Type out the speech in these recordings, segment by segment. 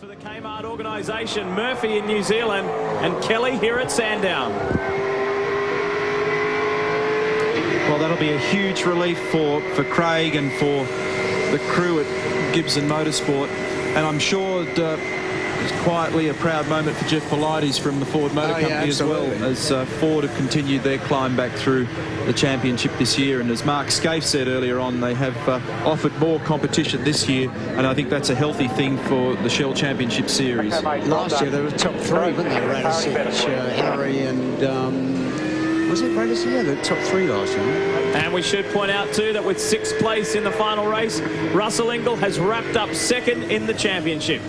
For the Kmart organisation, Murphy in New Zealand and Kelly here at Sandown. Well, that'll be a huge relief for Craig and for the crew at Gibson Motorsport, and I'm sure it's quietly a proud moment for Jeff Polides from the Ford Motor Company as well, as Ford have continued their climb back through the championship this year. And as Mark Scaife said earlier on, they have offered more competition this year, and I think that's a healthy thing for the Shell Championship Series. Last year they were top three, weren't they? Radicic, Harry and was it Radicic? Yeah, the top three last year. And we should point out too that with 6th place in the final race, Russell Ingall has wrapped up 2nd in the championship.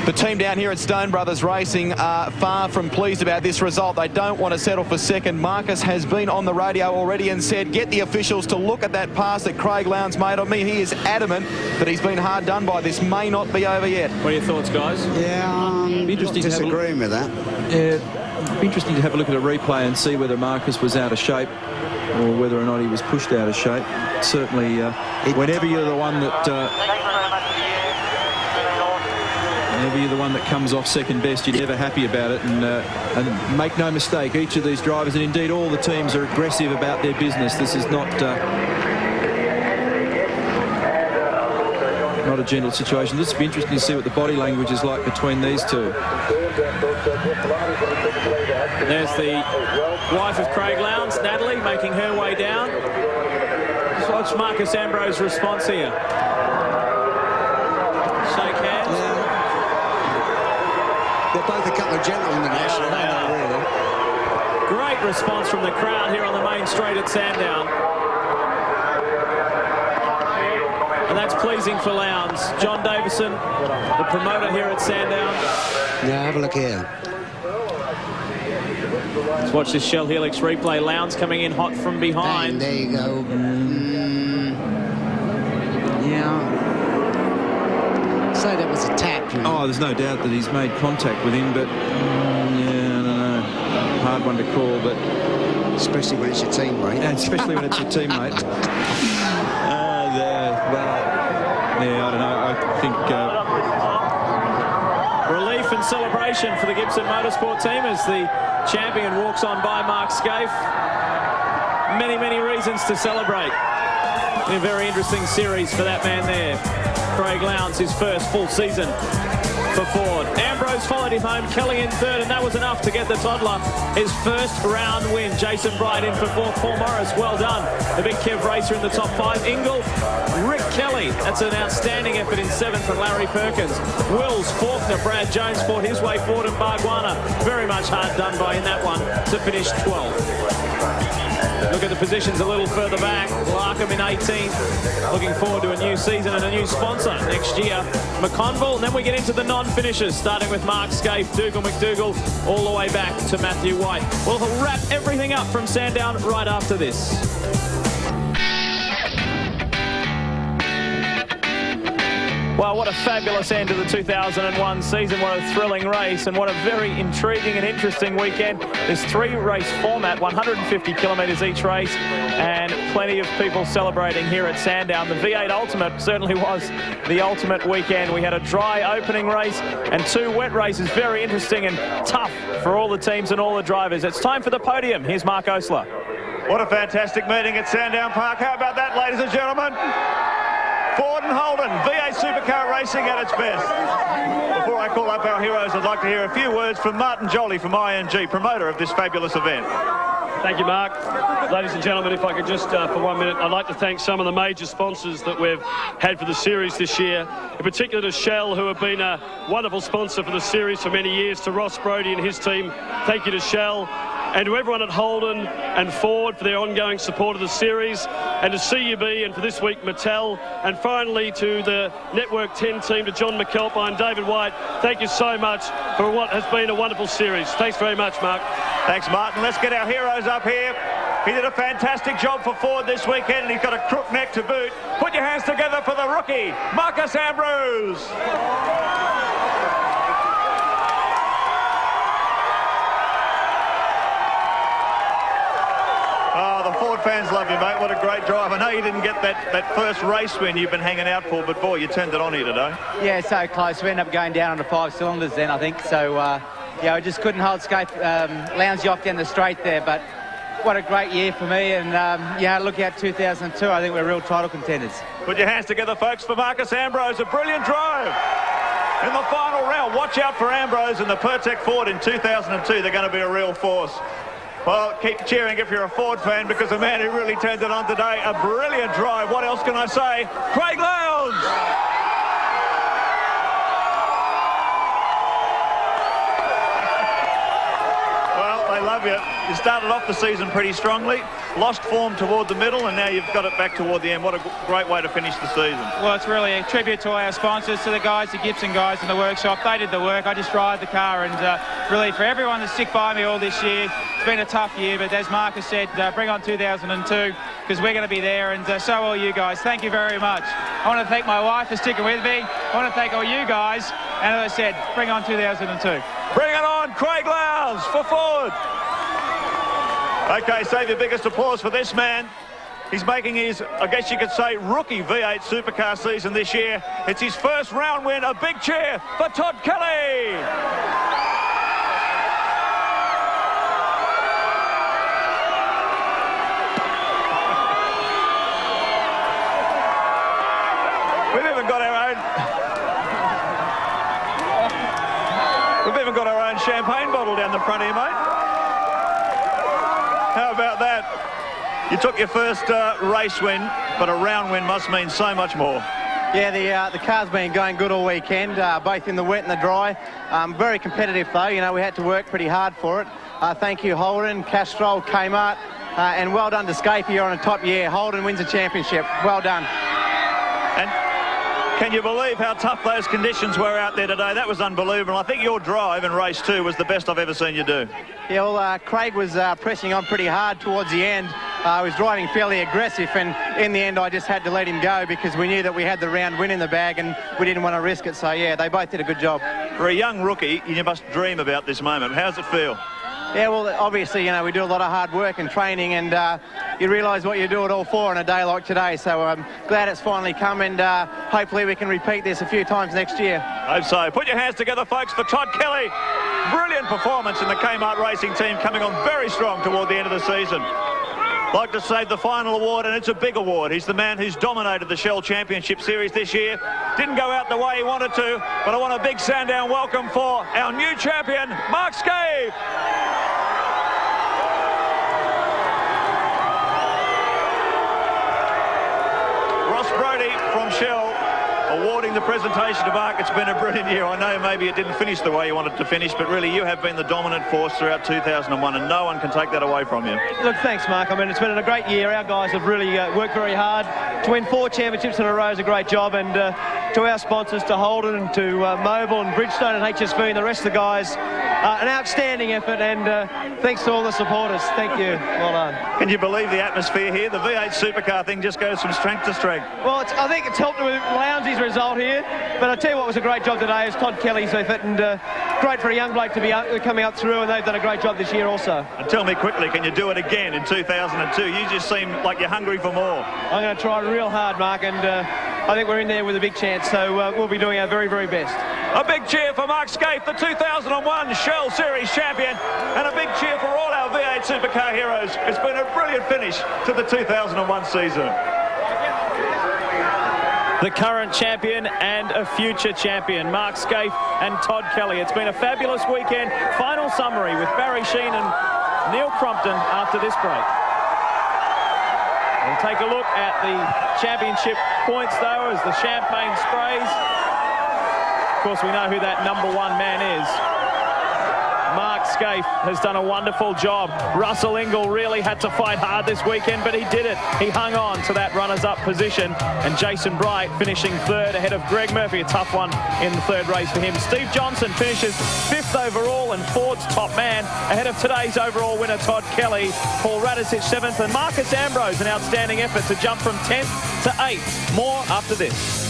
The team down here at Stone Brothers Racing are far from pleased about this result. They don't want to settle for 2nd. Marcus has been on the radio already and said, get the officials to look at that pass that Craig Lowndes made on me. He is adamant that he's been hard done by. This may not be over yet. What are your thoughts, guys? Yeah, Interesting to disagreeing with that. Yeah, it'd be interesting to have a look at a replay and see whether Marcus was out of shape or whether or not he was pushed out of shape. Certainly, whenever you're the one that comes off second best, you're never happy about it. And make no mistake, each of these drivers, and indeed all the teams, are aggressive about their business. This is not a gentle situation. This will be interesting to see what the body language is like between these two. There's the wife of Craig Lowndes, Natalie, making her way down. Let's watch Marcus Ambrose's response here. Shake hands. Yeah. They're both a couple of gentlemen, actually. Really. Great response from the crowd here on the main straight at Sandown. And that's pleasing for Lowndes. John Davison, the promoter here at Sandown. Now have a look here. Let's watch this Shell Helix replay. Lowndes coming in hot from behind. Bang, there you go. Yeah. Say that was a tap. You know. Oh, there's no doubt that he's made contact with him, but yeah, I don't know. Hard one to call, but especially when it's your teammate. And especially when it's your teammate. Yeah, I don't know. I think relief and celebration for the Gibson Motorsport team as the champion walks on by Mark Scaife. Many, many reasons to celebrate. In a very interesting series for that man there. Craig Lowndes, his first full season for Ford. Ambrose followed him home, Kelly in 3rd, and that was enough to get the toddler his first round win. Jason Bright in for 4th. Paul Morris, well done. The big Kev racer in the top 5. Ingall, Rick Kelly, that's an outstanding effort in 7th, and Larry Perkins. Wills, Faulkner, Brad Jones fought his way forward, and Bargwanna very much hard done by in that one to finish 12th. Look at the positions a little further back. Larkham in 18th. Looking forward to a new season and a new sponsor next year. McConville. And then we get into the non-finishers, starting with Mark Scaife, Dougal McDougall, all the way back to Matthew White. We'll wrap everything up from Sandown right after this. Well, what a fabulous end to the 2001 season. What a thrilling race, and what a very intriguing and interesting weekend. This 3-race format, 150 kilometres each race, and plenty of people celebrating here at Sandown. The V8 Ultimate certainly was the ultimate weekend. We had a dry opening race and 2 wet races. Very interesting and tough for all the teams and all the drivers. It's time for the podium. Here's Mark Osler. What a fantastic meeting at Sandown Park. How about that, ladies and gentlemen? Ford and Holden, V8 Supercar racing at its best. Before I call up our heroes, I'd like to hear a few words from Martin Joly from ING, promoter of this fabulous event. Thank you, Mark. Ladies and gentlemen, if I could just, for 1 minute, I'd like to thank some of the major sponsors that we've had for the series this year. In particular to Shell, who have been a wonderful sponsor for the series for many years. To Ross Brody and his team, thank you to Shell. And to everyone at Holden and Ford for their ongoing support of the series, and to CUB, and for this week Mattel, and finally to the Network 10 team, to John McAlpine and David White, thank you so much for what has been a wonderful series. Thanks very much, Mark. Thanks, Martin. Let's get our heroes up here. He did a fantastic job for Ford this weekend, and he's got a crook neck to boot. Put your hands together for the rookie, Marcus Ambrose. The Ford fans love you, mate. What a great drive. I know you didn't get that first race win you've been hanging out for, but boy, you turned it on here today. Yeah, so close. We ended up going down on the 5 cylinders then, I think. So, yeah, I just couldn't hold Scaife, Lowndes off down the straight there, but what a great year for me. And, yeah, look out 2002, I think we're real title contenders. Put your hands together, folks, for Marcus Ambrose. A brilliant drive in the final round. Watch out for Ambrose and the Pertec Ford in 2002. They're going to be a real force. Well, keep cheering if you're a Ford fan, because the man who really turned it on today, a brilliant drive. What else can I say? Craig Lowndes! They love you. You started off the season pretty strongly, lost form toward the middle, and now you've got it back toward the end. What a great way to finish the season. Well, it's really a tribute to our sponsors, to the guys, the Gibson guys in the workshop. They did the work. I just drive the car, and really for everyone to stick by me all this year, it's been a tough year, but as Marcus said, bring on 2002, because we're going to be there, and so will you guys. Thank you very much. I want to thank my wife for sticking with me. I want to thank all you guys, and as I said, bring on 2002. Bring it on, Craig Lowndes for Ford. Okay, save your biggest applause for this man. He's making his, I guess you could say, rookie V8 Supercar season this year. It's his first round win. A big cheer for Todd Kelly. We've even got our own champagne bottle down the front here, mate. How about that? You took your first race win, but a round win must mean so much more. Yeah, the car's been going good all weekend, both in the wet and the dry. Very competitive though, you know, we had to work pretty hard for it. Thank you Holden, Castrol, Kmart, and well done to Scaife. You're on a top year. Holden wins a championship. Well done. And can you believe how tough those conditions were out there today? That was unbelievable. I think your drive in race 2 was the best I've ever seen you do. Yeah, well, Craig was pressing on pretty hard towards the end. He was driving fairly aggressive, and in the end I just had to let him go because we knew that we had the round win in the bag and we didn't want to risk it. So, yeah, they both did a good job. For a young rookie, you must dream about this moment. How does it feel? Yeah, well, obviously, you know, we do a lot of hard work and training, and you realise what you do it all for on a day like today. So I'm glad it's finally come, and hopefully we can repeat this a few times next year. Hope so. Put your hands together, folks, for Todd Kelly. Brilliant performance in the Kmart Racing team, coming on very strong toward the end of the season. Like to save the final award, and it's a big award. He's the man who's dominated the Shell Championship Series this year. Didn't go out the way he wanted to, but I want a big Sandown welcome for our new champion, Mark Scaife. Ross Brody from Shell awarding the presentation to Mark. It's been a brilliant year. I know maybe it didn't finish the way you wanted to finish, but really you have been the dominant force throughout 2001, and no one can take that away from you. Look, thanks, Mark. I mean, it's been a great year. Our guys have really worked very hard. To win 4 championships in a row is a great job, and to our sponsors, to Holden and to Mobil and Bridgestone and HSV and the rest of the guys, an outstanding effort, and thanks to all the supporters. Thank you. Well done. Can you believe the atmosphere here? The V8 Supercar thing just goes from strength to strength. Well, I think it's helped with Lowndes' result here, but I tell you what was a great job today is Todd Kelly's effort, and great for a young bloke to be coming up through, and they've done a great job this year also. And tell me quickly, can you do it again in 2002? You just seem like you're hungry for more. I'm going to try real hard, Mark, and I think we're in there with a big chance, so we'll be doing our very, very best. A big cheer for Mark Scaife, the 2001 Shell Series champion, and a big cheer for all our V8 Supercar heroes. It's been a brilliant finish to the 2001 season. The current champion and a future champion, Mark Scaife and Todd Kelly. It's been a fabulous weekend. Final summary with Barry Sheen and Neil Crumpton after this break. We'll take a look at the championship points, though, as the champagne sprays. Of course, we know who that number 1 man is. Mark Scaife has done a wonderful job. Russell Ingall really had to fight hard this weekend, but he did it. He hung on to that runners-up position, and Jason Bright finishing 3rd ahead of Greg Murphy, a tough one in the 3rd race for him. Steve Johnson finishes 5th overall and Ford's top man, ahead of today's overall winner Todd Kelly. Paul Radisich 7th, and Marcus Ambrose, an outstanding effort to jump from 10th to 8th. More after this.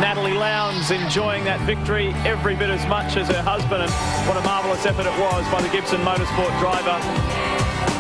Natalie Lowndes is enjoying that victory every bit as much as her husband, and what a marvellous effort it was by the Gibson Motorsport driver.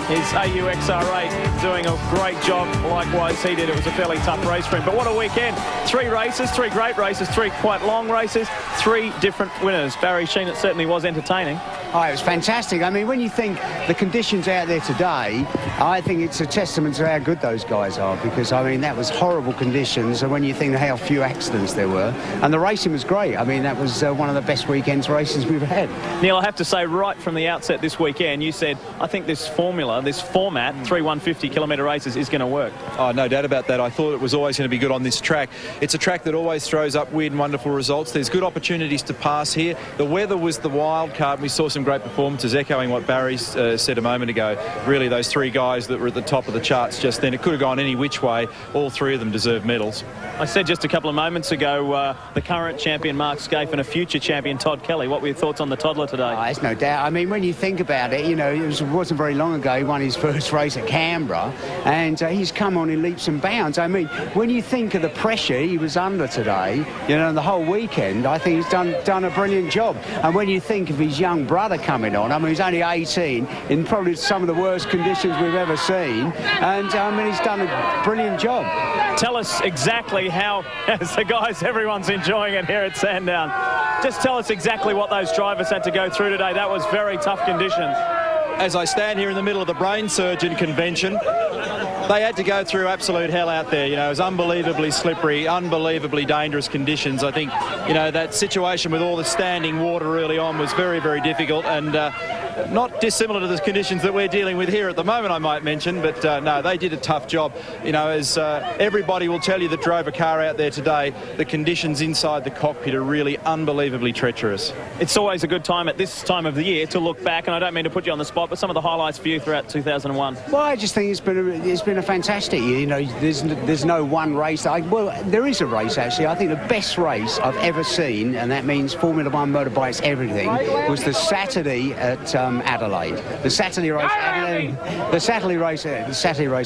His AUXR8 doing a great job. Likewise, he did. It was a fairly tough race for him. But what a weekend. 3 races, 3 great races, 3 quite long races, 3 different winners. Barry Sheen, it certainly was entertaining. Oh, it was fantastic. I mean, when you think the conditions out there today, I think it's a testament to how good those guys are, because, I mean, that was horrible conditions, and when you think how few accidents there were, and the racing was great. I mean, that was one of the best weekends races we've had. Neil, I have to say, right from the outset this weekend, you said, I think this formula, this format, 3 150-kilometre races, is going to work. Oh, no doubt about that. I thought it was always going to be good on this track. It's a track that always throws up weird and wonderful results. There's good opportunities to pass here. The weather was the wild card. We saw some great performances, echoing what Barry said a moment ago. Really, those 3 guys that were at the top of the charts just then, it could have gone any which way. All 3 of them deserve medals. I said just a couple of moments ago, the current champion Mark Scaife and a future champion Todd Kelly. What were your thoughts on the toddler today? Oh, there's no doubt. I mean, when you think about it, you know, it wasn't very long ago he won his first race at Canberra, and he's come on in leaps and bounds. I mean, when you think of the pressure he was under today, you know, the whole weekend, I think he's done a brilliant job. And when you think of his young brother coming on, I mean, he's only 18 in probably some of the worst conditions we've ever seen, and I mean, he's done a brilliant job. Tell us exactly how, as the guys, everyone's enjoying it here at Sandown. Just tell us exactly what those drivers had to go through today. That was very tough conditions. As I stand here in the middle of the brain surgeon convention, they had to go through absolute hell out there. You know, it was unbelievably slippery, unbelievably dangerous conditions. I think, you know, that situation with all the standing water early on was very, very difficult, and not dissimilar to the conditions that we're dealing with here at the moment, I might mention. But no, they did a tough job. You know, as everybody will tell you that drove a car out there today, the conditions inside the cockpit are really unbelievably treacherous. It's always a good time at this time of the year to look back, and I don't mean to put you on the spot, but some of the highlights for you throughout 2001. Well, I just think it's been a fantastic year. You know, there's no one race. Well, there is a race, actually. I think the best race I've ever seen, and that means Formula One motorbikes, everything, was the Saturday at Adelaide. The Saturday race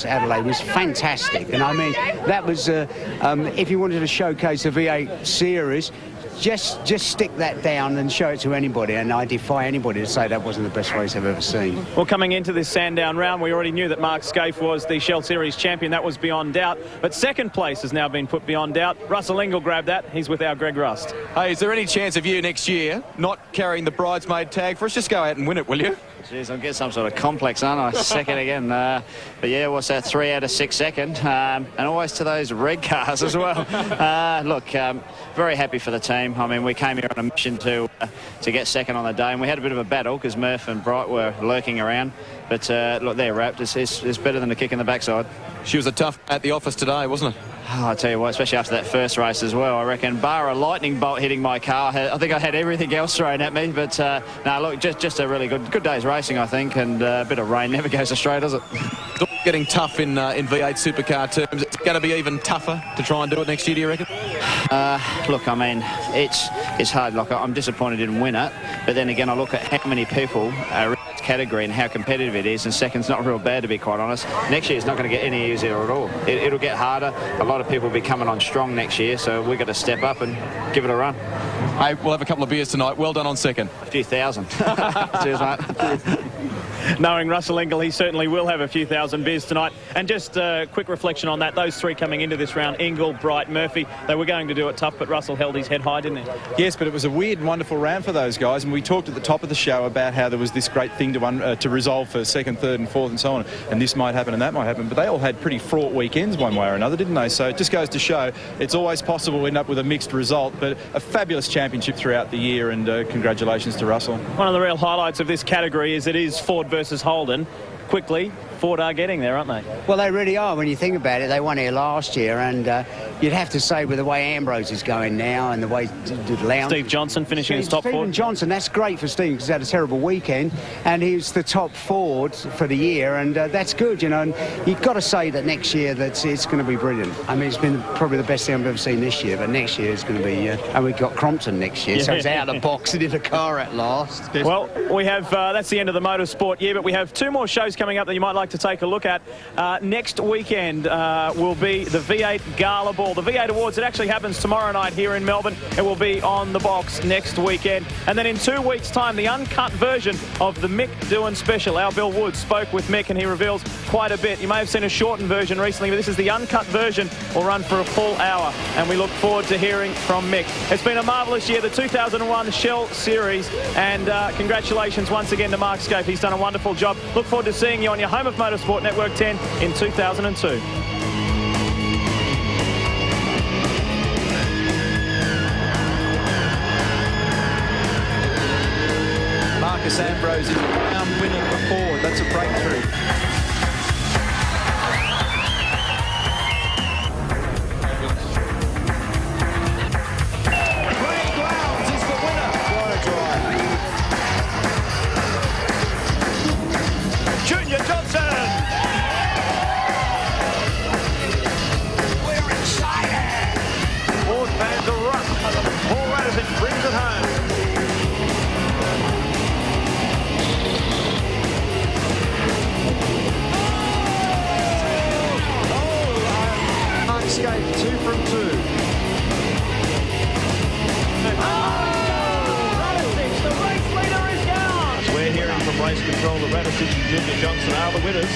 at Adelaide was fantastic. And I mean, that was, if you wanted to showcase a V8 series, just stick that down and show it to anybody, and I defy anybody to say that wasn't the best race I've ever seen. Well, coming into this Sandown round, we already knew that Mark Scaife was the Shell Series champion. That was beyond doubt. But second place has now been put beyond doubt. Russell Ingall grabbed that. He's with our Greg Rust. Hey, is there any chance of you next year not carrying the bridesmaid tag for us? Just go out and win it, will you? Jeez, I'll get some sort of complex, aren't I? Second again. But yeah, what's that? 3 out of 6 second. And always to those red cars as well. Look, very happy for the team. I mean, we came here on a mission to get second on the day, and we had a bit of a battle because Murph and Bright were lurking around. But look, they're wrapped. It's better than a kick in the backside. She was a tough at the office today, wasn't it? Oh, I tell you what, especially after that first race as well, I reckon, bar a lightning bolt hitting my car, I think I had everything else thrown at me. But no, look, just a really good day's racing, I think, and a bit of rain never goes astray, does it? Getting tough in V8 Supercar terms. It's going to be even tougher to try and do it next year, do you reckon? Look, I mean, it's hard. Like, I'm disappointed it didn't win it, but then again, I look at how many people are in this category and how competitive it is, and second's not real bad, to be quite honest. Next year it's not going to get any easier at all. It'll get harder. A lot of people will be coming on strong next year, so we've got to step up and give it a run. Hey, we'll have a couple of beers tonight. Well done on second. A few thousand. Cheers, mate. Knowing Russell Ingall, he certainly will have a few thousand beers tonight. And just a quick reflection on that. Those 3 coming into this round, Ingall, Bright, Murphy, they were going to do it tough, but Russell held his head high, didn't he? Yes, but it was a weird and wonderful round for those guys, and we talked at the top of the show about how there was this great thing to resolve for second, third and fourth and so on, and this might happen and that might happen, but they all had pretty fraught weekends one way or another, didn't they? So it just goes to show it's always possible to end up with a mixed result, but a fabulous championship throughout the year, and congratulations to Russell. One of the real highlights of this category is it is Ford versus Holden. Quickly, Ford are getting there, aren't they? Well, they really are. When you think about it, they won here last year, and you'd have to say with the way Ambrose is going now and the way Lowndes... Steve Johnson finishing as top Ford. Stephen Johnson, that's great for Steve because he's had a terrible weekend, and he's the top Ford for the year, and that's good, you know. And you've got to say that next year that it's going to be brilliant. I mean, it's been probably the best thing I've ever seen this year, but next year it's going to be... and we've got Crompton next year, so it's out of the box and in a car at last. Well, we have... that's the end of the motorsport year, but we have 2 more shows coming up that you might like like to take a look at. Next weekend will be the V8 Gala Ball. The V8 Awards, it actually happens tomorrow night here in Melbourne. It will be on the box next weekend. And then in 2 weeks' time, the uncut version of the Mick Doohan special. Our Bill Wood spoke with Mick and he reveals quite a bit. You may have seen a shortened version recently, but this is the uncut version. Will run for a full hour, and we look forward to hearing from Mick. It's been a marvellous year, the 2001 Shell Series, and congratulations once again to Mark Scaife. He's done a wonderful job. Look forward to seeing you on your home of Motorsport Network 10 in 2002. Marcus Ambrose is a round winner for Ford. That's a breakthrough. Scaife 2 from 2. Radisich, the race leader is gone. We're hearing from race control that Radisich and Junior Johnson are the winners.